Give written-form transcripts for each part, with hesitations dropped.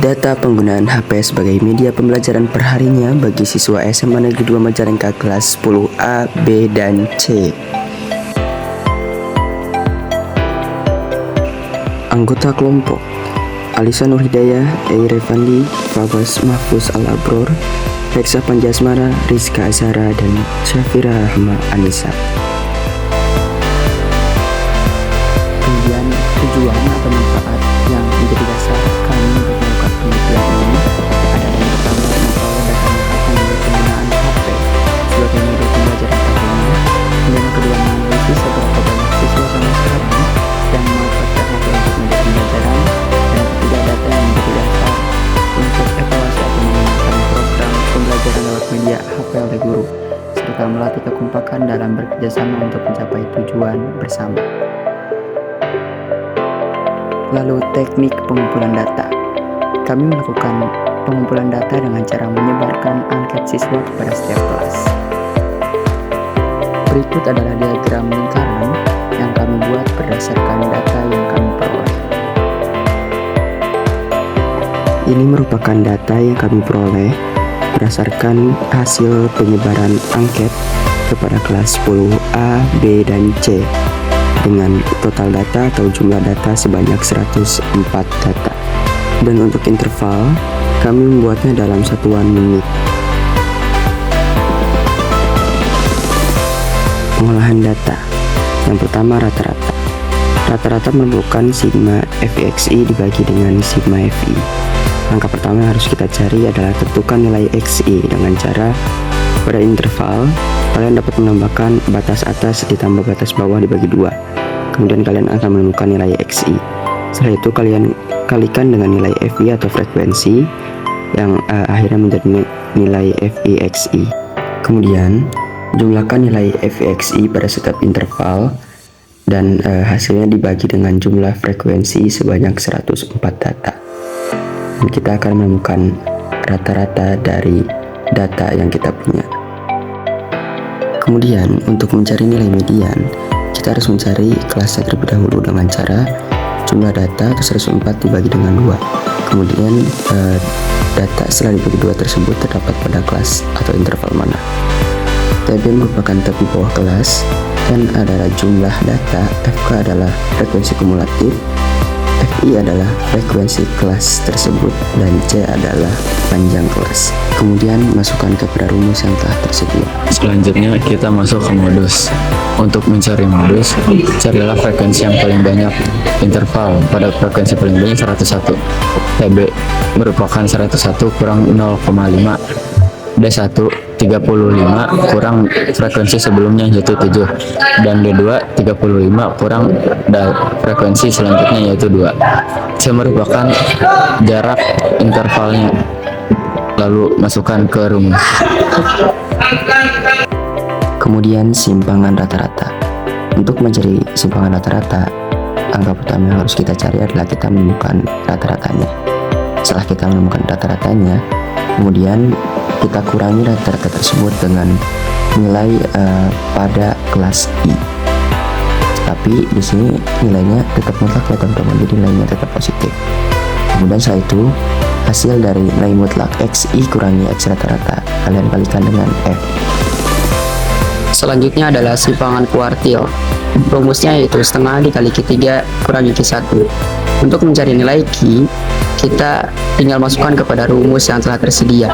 Data penggunaan HP sebagai media pembelajaran perharinya bagi siswa SMA Negeri 2 Majalengka kelas 10A, B, dan C. Anggota kelompok: Alisa Nurhidayah, Eire Fandi, Fawaz Mahfuz Al-Abror, Reksa Panjasmara, Rizka Azhara, dan Syafira Rahma Anissa. Kemudian tujuan atau manfaat yang menjadi dasar kami untuk melakukan penelitian ini adalah yang pertama, memperoleh data lengkap mengenai penggunaan HP sebagai media pembelajaran perharinya, dan yang kedua, menganalisis seberapa banyak siswa sampai sekarang yang memanfaatkan HP untuk media pembelajaran, dan yang ketiga, data yang menjadi dasar untuk evaluasi atau mengembangkan program pembelajaran lewat media HP oleh guru, serta melatih kekompakan dalam bekerjasama untuk mencapai tujuan bersama. Lalu teknik pengumpulan data. Kami melakukan pengumpulan data dengan cara menyebarkan angket siswa kepada setiap kelas. Berikut adalah diagram lingkaran yang kami buat berdasarkan data yang kami peroleh. Ini merupakan data yang kami peroleh berdasarkan hasil penyebaran angket kepada kelas 10A, B, dan C dengan total data atau jumlah data sebanyak 104 data. Dan untuk interval, kami membuatnya dalam satuan menit. Pengolahan data. Yang pertama, rata-rata. Rata-rata merupakan sigma FXI dibagi dengan sigma FI. Angka pertama yang harus kita cari adalah tentukan nilai XI dengan cara pada interval kalian dapat menambahkan batas atas ditambah batas bawah dibagi 2. Kemudian kalian akan menemukan nilai XI. Setelah itu kalian kalikan dengan nilai FI atau frekuensi yang akhirnya menjadi nilai FIXI. Kemudian jumlahkan nilai FIXI pada setiap interval dan hasilnya dibagi dengan jumlah frekuensi sebanyak 104 data. Dan kita akan menemukan rata-rata dari data yang kita punya. Kemudian untuk mencari nilai median, kita harus mencari kelasnya terlebih dahulu dengan cara jumlah data atau 104 dibagi dengan 2. Kemudian data setelah dibagi 2 tersebut terdapat pada kelas atau interval mana. TB merupakan tepi bawah kelas, N adalah jumlah data, FK adalah frekuensi kumulatif, FI adalah frekuensi kelas tersebut, dan C adalah panjang kelas. Kemudian masukkan kepada rumus yang telah tersedia. Selanjutnya kita masuk ke modus. Untuk mencari modus, carilah frekuensi yang paling banyak. Interval pada frekuensi paling banyak 101. TB merupakan 101 kurang 0,5. D1 35 kurang frekuensi sebelumnya yaitu 7, dan D2 35 kurang frekuensi selanjutnya yaitu 2. C merupakan jarak intervalnya. Lalu masukkan ke rumus. Kemudian simpangan rata-rata. Untuk mencari simpangan rata-rata, angka pertama yang harus kita cari adalah kita menemukan rata-ratanya. Setelah kita menemukan rata-ratanya, kemudian kita kurangi rata-rata tersebut dengan nilai pada kelas I. Tapi di sini nilainya tetap mutlak ya teman-teman, jadi nilainya tetap positif. Kemudian setelah itu hasil dari nilai mutlak XI kurangi X rata-rata kalian kalikan dengan F. Selanjutnya adalah simpangan kuartil. Rumusnya yaitu setengah dikali Q3 kurangi Q1. Untuk mencari nilai Q, kita tinggal masukkan kepada rumus yang telah tersedia.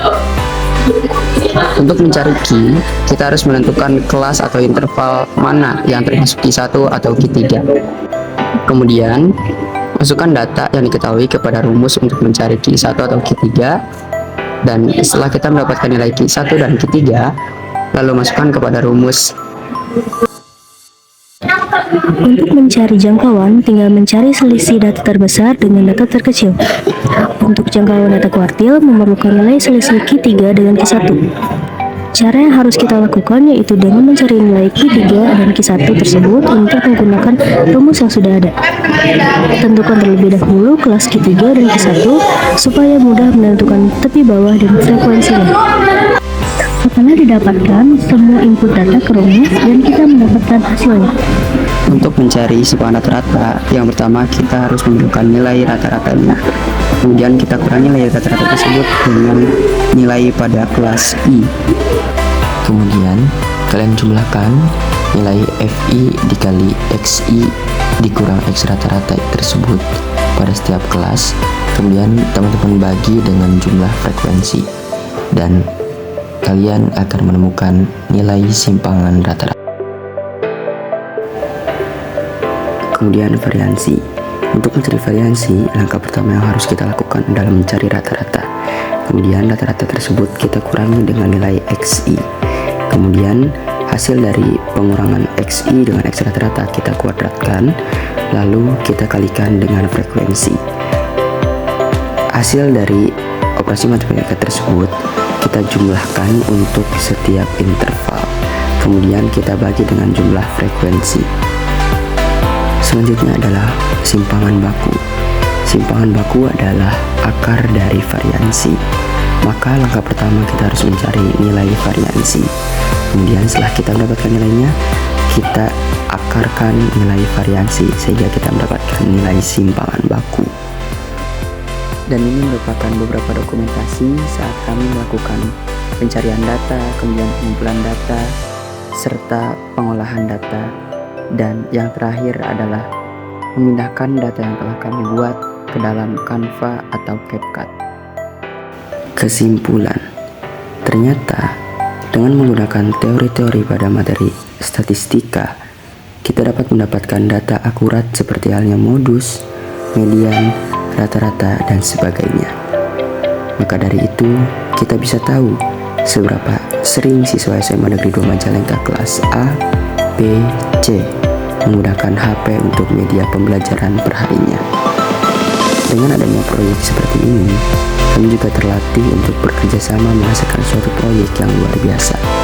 Untuk mencari Q, kita harus menentukan kelas atau interval mana yang termasuk Q1 atau Q3. Kemudian masukkan data yang diketahui kepada rumus untuk mencari Q1 atau Q3, dan setelah kita mendapatkan nilai Q1 dan Q3, lalu masukkan kepada rumus. Untuk mencari jangkauan, tinggal mencari selisih data terbesar dengan data terkecil. Untuk jangkauan data kuartil memerlukan nilai selisih Q3 dengan Q1. Cara yang harus kita lakukan yaitu dengan mencari nilai Q3 dan Q1 tersebut untuk menggunakan rumus yang sudah ada. Tentukan terlebih dahulu kelas Q3 dan Q1 supaya mudah menentukan tepi bawah dan frekuensinya. Setelah didapatkan semua input data ke rumus dan kita mendapatkan hasilnya. Untuk mencari simpangan rata-rata, yang pertama kita harus menentukan nilai rata-ratanya. Kemudian kita kurangi nilai rata-rata tersebut dengan nilai pada kelas I. Kemudian kalian jumlahkan nilai FI dikali XI dikurang X rata-rata tersebut pada setiap kelas. Kemudian teman-teman bagi dengan jumlah frekuensi dan kalian akan menemukan nilai simpangan rata-rata. Kemudian variansi. Untuk mencari variansi, langkah pertama yang harus kita lakukan adalah mencari rata-rata. Kemudian rata-rata tersebut kita kurangi dengan nilai XI. Kemudian hasil dari pengurangan XI dengan X rata-rata kita kuadratkan, lalu kita kalikan dengan frekuensi. Hasil dari operasi matematika tersebut kita jumlahkan untuk setiap interval. Kemudian kita bagi dengan jumlah frekuensi. Selanjutnya adalah simpangan baku. Simpangan baku adalah akar dari variansi. Maka langkah pertama kita harus mencari nilai variansi. Kemudian setelah kita mendapatkan nilainya, kita akarkan nilai variansi sehingga kita mendapatkan nilai simpangan baku. Dan ini merupakan beberapa dokumentasi saat kami melakukan pencarian data, kemudian pengumpulan data, serta pengolahan data. Dan yang terakhir adalah memindahkan data yang telah kami buat ke dalam Canva atau CapCut. Kesimpulan, ternyata dengan menggunakan teori-teori pada materi statistika, kita dapat mendapatkan data akurat seperti halnya modus, median, rata-rata, dan sebagainya. Maka dari itu, kita bisa tahu seberapa sering siswa SMA Negeri 2 Majalengka kelas A, B, C menggunakan HP untuk media pembelajaran perharinya. Dengan adanya proyek seperti ini, kami juga terlatih untuk bekerja sama menghasilkan suatu proyek yang luar biasa.